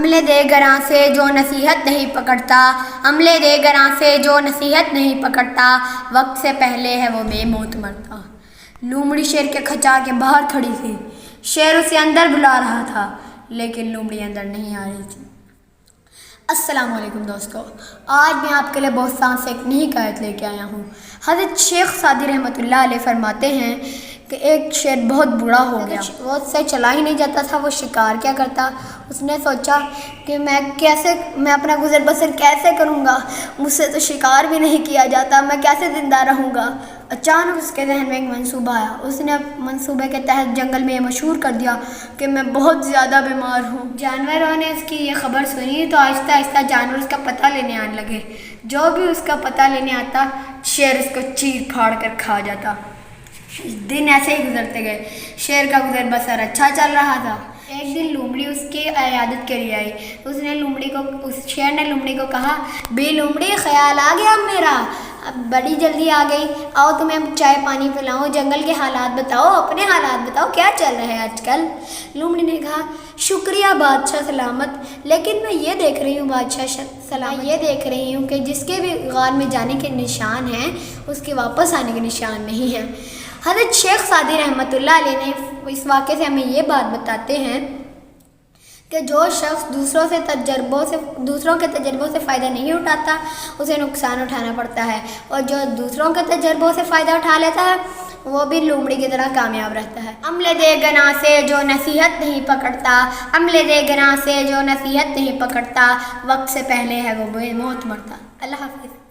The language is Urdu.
عملے دے گراں سے جو نصیحت نہیں پکڑتا، عملے دے گراں سے جو نصیحت نہیں پکڑتا، وقت سے پہلے ہے وہ بے موت مرتا۔ لومڑی شیر کے کھچا کے باہر کھڑی تھی۔ شیر اسے اندر بلا رہا تھا لیکن لومڑی اندر نہیں آ رہی تھی۔ السلام علیکم دوستو، آج میں آپ کے لیے بہت سانس ایک نئی حکایت لے کے آیا ہوں۔ حضرت شیخ سعدی رحمۃ اللہ علیہ فرماتے ہیں کہ ایک شیر بہت بوڑھا ہو گیا، وہ اس سے چلا ہی نہیں جاتا تھا، وہ شکار کیا کرتا۔ اس نے سوچا کہ میں اپنا گزر بسر کیسے کروں گا، مجھ سے تو شکار بھی نہیں کیا جاتا، میں کیسے زندہ رہوں گا۔ اچانک اس کے ذہن میں ایک منصوبہ آیا۔ اس نے منصوبے کے تحت جنگل میں یہ مشہور کر دیا کہ میں بہت زیادہ بیمار ہوں۔ جانوروں نے اس کی یہ خبر سنی تو آہستہ آہستہ جانور اس کا پتہ لینے آنے لگے۔ جو بھی اس کا پتہ لینے آتا، شیر اس کو چیر پھاڑ کر کھا جاتا۔ دن ایسے ہی گزرتے گئے۔ شیر کا گزر بسر اچھا چل رہا تھا۔ ایک دن لومڑی اس کی عیادت کے لیے آئی۔ شیر نے لومڑی کو کہا، بے لومڑی، خیال آ گیا میرا، اب بڑی جلدی آ گئی، آؤ تمہیں چائے پانی پلاؤں، جنگل کے حالات بتاؤ، اپنے حالات بتاؤ، کیا چل رہا ہے آج کل۔ لومڑی نے کہا، شکریہ بادشاہ سلامت، لیکن میں یہ دیکھ رہی ہوں بادشاہ سلامت، یہ دیکھ رہی ہوں کہ جس کے بھی غار میں جانے کے نشان ہیں اس کے واپس آنے کے نشان نہیں ہیں۔ حضرت شیخ سعدی رحمۃ اللہ علیہ نے اس واقعے سے ہمیں یہ بات بتاتے ہیں کہ جو شخص دوسروں کے تجربوں سے فائدہ نہیں اٹھاتا، اسے نقصان اٹھانا پڑتا ہے، اور جو دوسروں کے تجربوں سے فائدہ اٹھا لیتا ہے وہ بھی لومڑی کی طرح کامیاب رہتا ہے۔ عملے دے گناہ سے جو نصیحت نہیں پکڑتا، عملے دے گناہ سے جو نصیحت نہیں پکڑتا، وقت سے پہلے ہے وہ بے موت مرتا۔ اللہ حافظ۔